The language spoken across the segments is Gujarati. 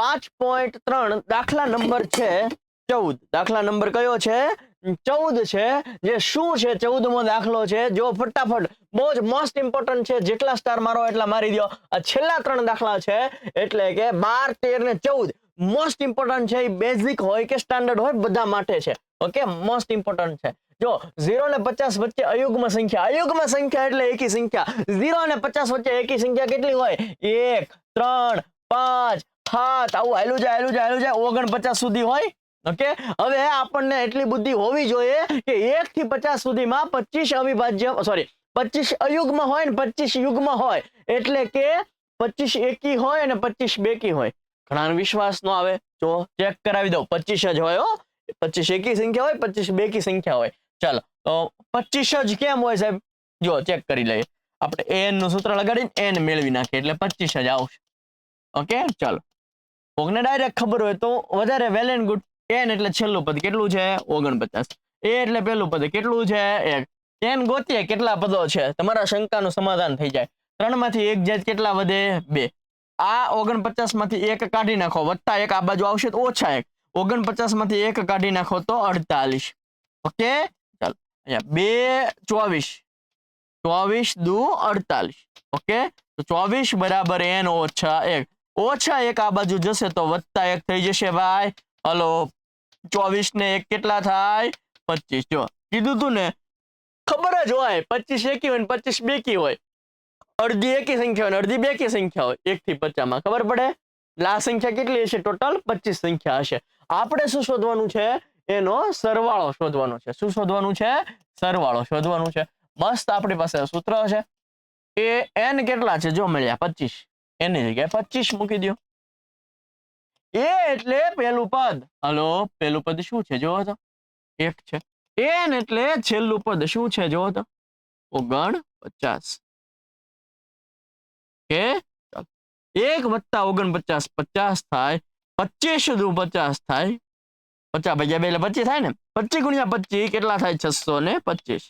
5.3 દાખલા નંબર છે 14. દાખલા નંબર કયો છે? 14 છે. જે શું છે 14મો દાખલો છે? જો ફટાફટ, બહુ જ મોસ્ટ ઇમ્પોર્ટન્ટ છે. જેટલા સ્ટાર મારો એટલા મારી દો. આ છેલ્લા 3 દાખલા છે, એટલે કે 12, 13 ને 14 મોસ્ટ ઇમ્પોર્ટન્ટ છે. બેઝિક હોય કે સ્ટાન્ડર્ડ હોય, બધા માટે છે. ઓકે, મોસ્ટ ઇમ્પોર્ટન્ટ છે. જો 0 અને 50 વચ્ચે અયુગ્મ સંખ્યા. અયુગ્મ સંખ્યા એટલે એકી સંખ્યા. 0 અને 50 વચ્ચે એકી સંખ્યા કેટલી હોય? 1, 3, 5, 7, આવું હાલ્યું જાય 49 સુધી હોય. ઓકે, હવે આપણને એટલી બુદ્ધિ હોવી જોઈએ કે 1 થી 50 સુધીમાં 25 અવિભાજ્ય, સોરી, 25 અયુગ્મ હોય ને 25 યુગ્મ હોય. એટલે કે 25 એકી હોય અને 25 બેકી હોય. ઘણા વિશ્વાસ નો આવે, જો ચેક કરાવી દઉં. 25 જ હોય હો. 25 એકી સંખ્યા હોય, 25 બેકી સંખ્યા હોય. ચાલો, તો 25 જ કેમ હોય સાહેબ? જો ચેક કરી લઈએ. આપણે n નું સૂત્ર લગાડીને n મેળવી નાખીએ એટલે 25 જ આવશે. ઓકે, ચાલો. કોકને ડાયરેક્ટ ખબર હોય તો વધારે વેલ એન્ડ ગુડ. n એટલે છેલ્લું પદ કેટલું છે? 49. a એટલે પહેલું પદ કેટલું છે? 1. n ગોતીએ કેટલા પદો છે, તમારા શંકાનું સમાધાન થઈ જાય. 3 માંથી 1 જાય કેટલા વધે? 2. આ 49 માંથી 1 કાઢી નાખો, વત્તા 1 આ બાજુ આવશે તો ઓછા 1. 49 માંથી 1 કાઢી નાખો તો 48. ઓકે, ચાલો. અહીંયા 2, 24. 24 દુ 48. ઓકે, તો 24 બરાબર n ઓછા 1. ઓછા 1 આ બાજુ જશે તો વત્તા 1 થઈ જશે ભાઈ. હલો, 24 ને 1 કેટલા થાય? 25. જો કીધું તું ને, ખબર જ હોય 25 એકી હોય ને 25 બેકી હોય. અડધી એકી સંખ્યા હોય ને અડધી બેકી સંખ્યા હોય. 1 થી 50 માં ખબર પડે. આ સંખ્યા કેટલી હશે? ટોટલ 25 સંખ્યા હશે. આપણે શું શોધવાનું છે? એનો સરવાળો શોધવાનો છે. શું શોધવાનું છે? સરવાળો શોધવાનું છે. મસ્ત આપણી પાસે સૂત્ર છે. એ n કેટલા છે? જો મળ્યા 25. n ની જગ્યાએ 25 મૂકી દો. એ એટલે પહેલું પદ. હલો, પહેલું પદ શું છે? જોવો તો 1 છે. n એટલે છેલ્લું પદ શું છે? જોવો તો 49. કે 1 વત્તા 49 50 થાય. 25 દુ 50 થાય. 50 ભાગ્યા 2 એટલે 25 થાય ને. 25 ગુણ્યા 25 કેટલા થાય? 625.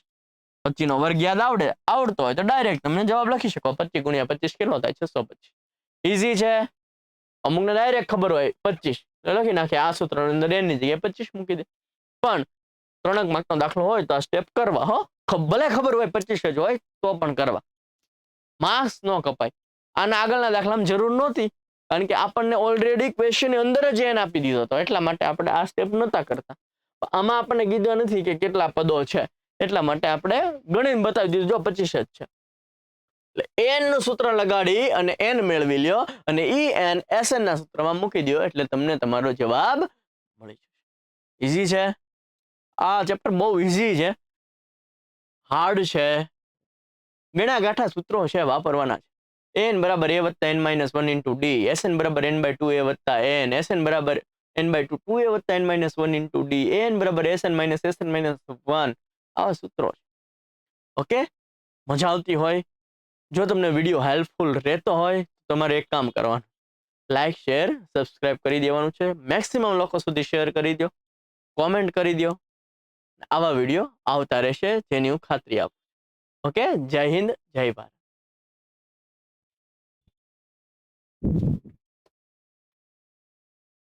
25 નો વર્ગ યાદ આવડતો હોય તો ડાયરેક્ટ તમે જવાબ લખી શકો. 25 ગુણ્યા 25 કેટલો થાય? 625. ઈઝી છે. અમુકને ડાયરેક્ટ ખબર હોય 25 લખી નાખે. આ સૂત્ર અંદર n ની જગ્યાએ 25 મૂકી દે. પણ 3 માર્કનો દાખલો હોય તો આ સ્ટેપ કરવા. હો, ભલે ખબર હોય 25 જ હોય તો પણ કરવા. માર્ક્સ નો કપાય. આના આગળના દાખલામાં જરૂર નહોતી, કારણ કે આપણને ઓલરેડી ક્વેશ્ચનની અંદર જ n આપી દીધો હતો. એટલા માટે આપણે આ સ્ટેપ નહોતા કરતા. આમાં આપણને કીધું નથી કે કેટલા પદો છે, એટલા માટે આપણે ગણીને બતાવી દીધું. જો 25 જ છે. એટલે n નું સૂત્ર લગાડી અને n મેળવી લ્યો અને n Sn ના સૂત્રમાં મૂકી દો એટલે તમને તમારો જવાબ મળી જશે. ઈઝી છે. આ ચેપ્ટર બહુ ઈઝી છે. હાર્ડ છે. ગણા ગાંઠા સૂત્રો છે, વાપરવાના છે. n બરાબર a વત્તા n minus 1 into d. Sn બરાબર n બાય 2 a વત્તા n. Sn બરાબર n બાય 2 2a વત્તા n minus 1 into d. n બરાબર Sn માઇનસ 1. આવા સૂત્રો છે. ઓકે, મજા આવતી હોય. જો તમને વિડીયો હેલ્પફુલ રહેતો હોય તો તમારે એક કામ કરવાનું, લાઈક, શેર, સબસ્ક્રાઇબ કરી દેવાનું છે. મેક્સિમમ લોકો સુધી શેર કરી દો, કોમેન્ટ કરી દો. આવા વિડીયો આવતા રહેશે જેની હું ખાતરી આપું. ઓકે, જય હિન્દ, જય ભારત.